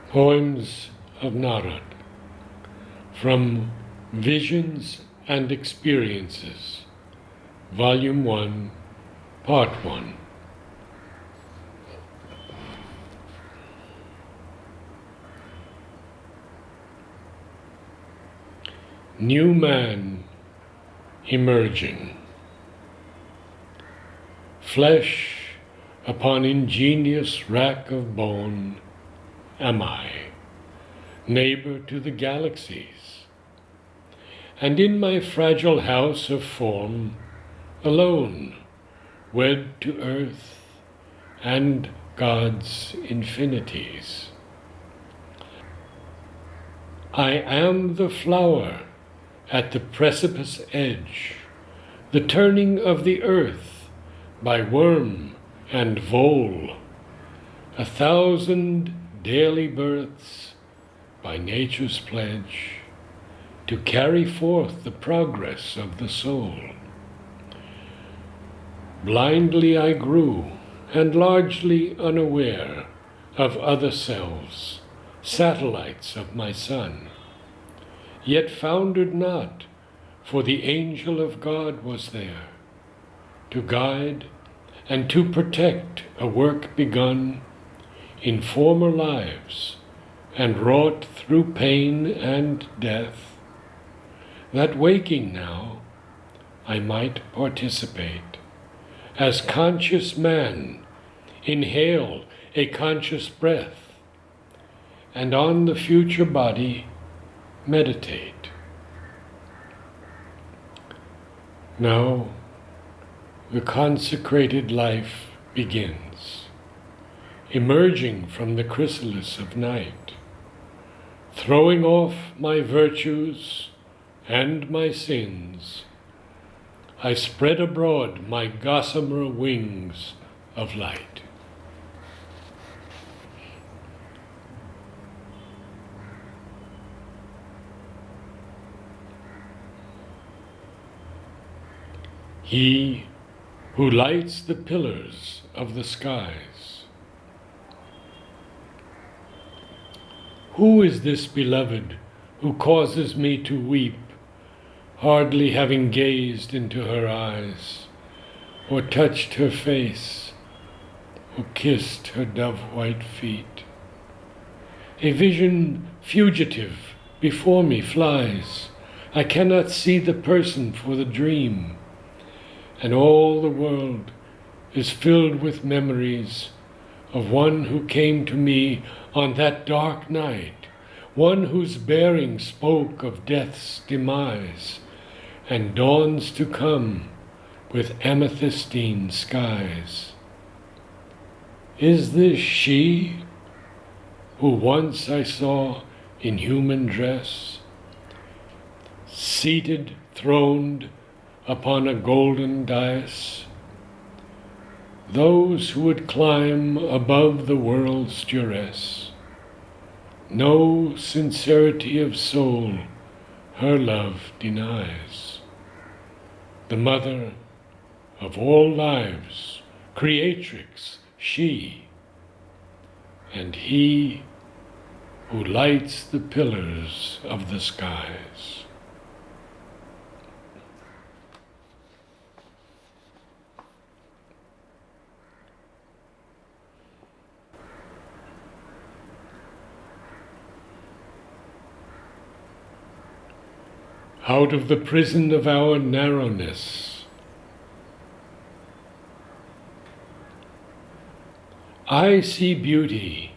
Poems of Narad from Visions and Experiences, Volume 1, Part 1. New man emerging. Flesh upon ingenious rack of bone am I, neighbor to the galaxies, and in my fragile house of form, alone, wed to earth and God's infinities. I am the flower at the precipice edge, the turning of the earth by worm and vole, 1,000 daily births by nature's pledge to carry forth the progress of the soul. Blindly I grew, and largely unaware of other selves, satellites of my sun, yet foundered not, for the angel of God was there, to guide and to protect a work begun in former lives and wrought through pain and death, that waking now I might participate, as conscious man inhale a conscious breath, and on the future body meditate. Now the consecrated life begins, emerging from the chrysalis of night, throwing off my virtues and my sins. I spread abroad my gossamer wings of light. He who lights the pillars of the skies. Who is this beloved who causes me to weep, hardly having gazed into her eyes, or touched her face, or kissed her dove-white feet? A vision fugitive before me flies. I cannot see the person for the dream, and all the world is filled with memories of one who came to me on that dark night, one whose bearing spoke of death's demise and dawns to come with amethystine skies. Is this she who once I saw in human dress, seated, throned upon a golden dais? Those who would climb above the world's duress, no sincerity of soul her love denies. The mother of all lives, creatrix she, and he who lights the pillars of the skies. Out of the prison of our narrowness, I see beauty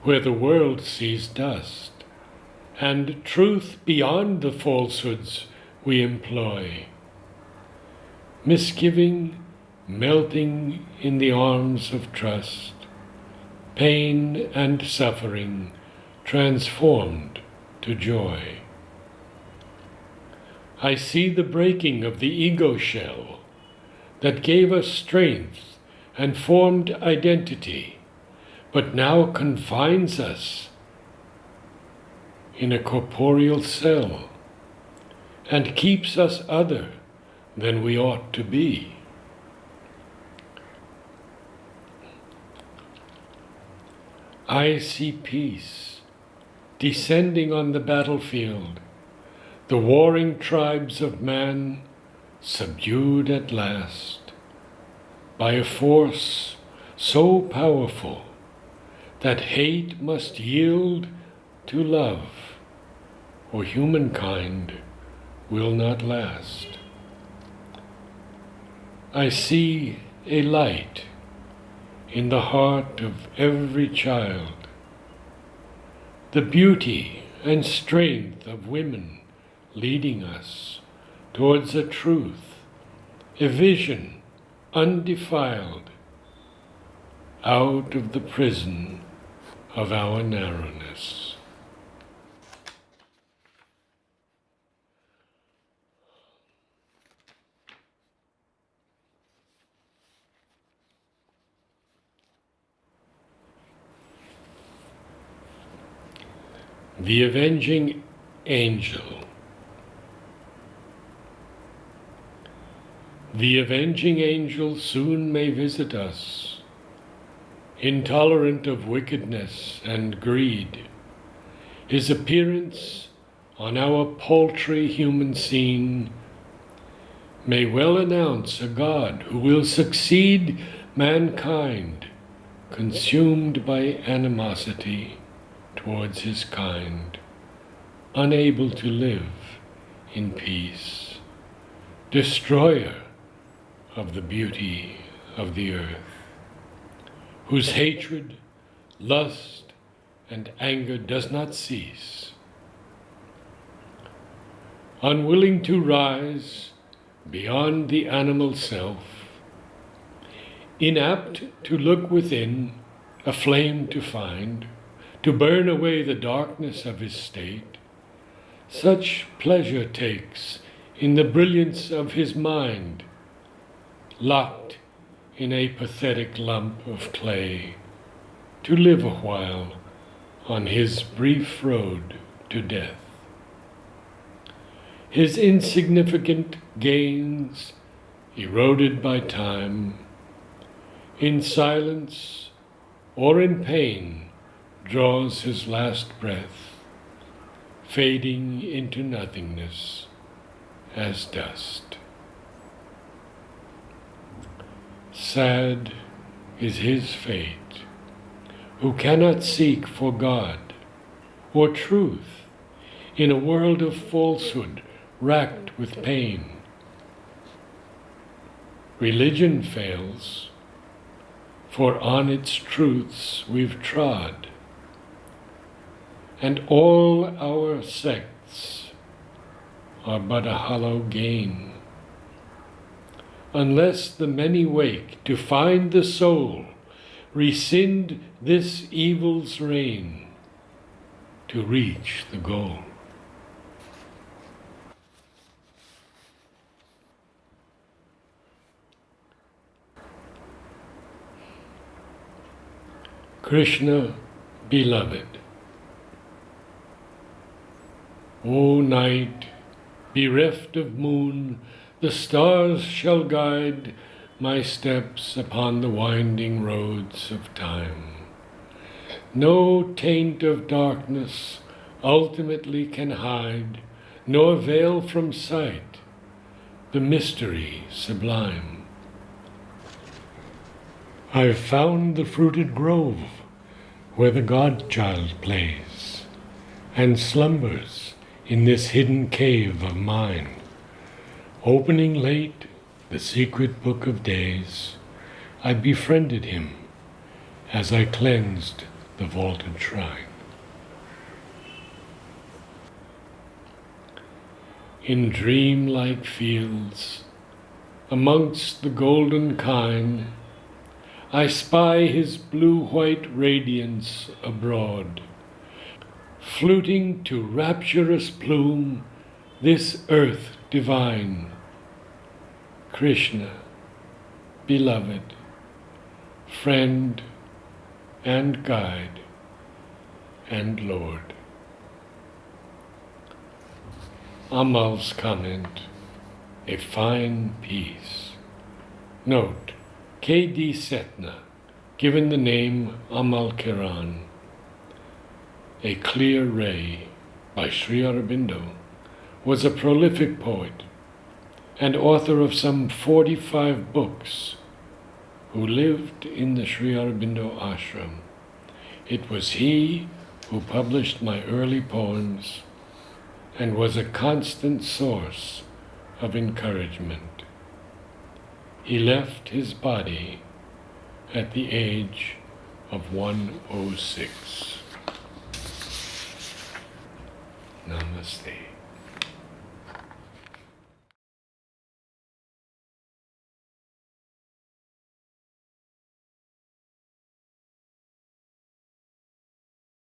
where the world sees dust, and truth beyond the falsehoods we employ. Misgiving melting in the arms of trust, pain and suffering transformed to joy. I see the breaking of the ego shell that gave us strength and formed identity, but now confines us in a corporeal cell and keeps us other than we ought to be. I see peace descending on the battlefield, the warring tribes of man subdued at last by a force so powerful that hate must yield to love, or humankind will not last. I see a light in the heart of every child, the beauty and strength of women leading us towards a truth, a vision undefiled, out of the prison of our narrowness. The Avenging Angel. The avenging angel soon may visit us, intolerant of wickedness and greed. His appearance on our paltry human scene may well announce a God who will succeed mankind, consumed by animosity towards his kind, unable to live in peace, destroyer of the beauty of the earth, whose hatred, lust, and anger does not cease. Unwilling to rise beyond the animal self, inapt to look within, a flame to find, to burn away the darkness of his state, such pleasure takes in the brilliance of his mind, locked in a pathetic lump of clay, to live a while on his brief road to death. His insignificant gains, eroded by time, in silence or in pain, draws his last breath, fading into nothingness as dust. Sad is his fate, who cannot seek for God or truth in a world of falsehood racked with pain. Religion fails, for on its truths we've trod, and all our sects are but a hollow gain, unless the many wake to find the soul, rescind this evil's reign, to reach the goal. Krishna, beloved. O night, bereft of moon, the stars shall guide my steps upon the winding roads of time. No taint of darkness ultimately can hide, nor veil from sight the mystery sublime. I've found the fruited grove where the God-child plays and slumbers in this hidden cave of mine. Opening late the secret book of days, I befriended him as I cleansed the vaulted shrine. In dream-like fields, amongst the golden kine, I spy his blue-white radiance abroad, fluting to rapturous plume this earth divine. Krishna, beloved, friend and guide and Lord. Amal's comment, a fine piece. Note, K.D. Setna, given the name Amal Kiran, A Clear Ray by Sri Aurobindo was a prolific poet and author of some 45 books who lived in the Sri Aurobindo ashram. It was he who published my early poems and was a constant source of encouragement. He left his body at the age of 106. Namaste.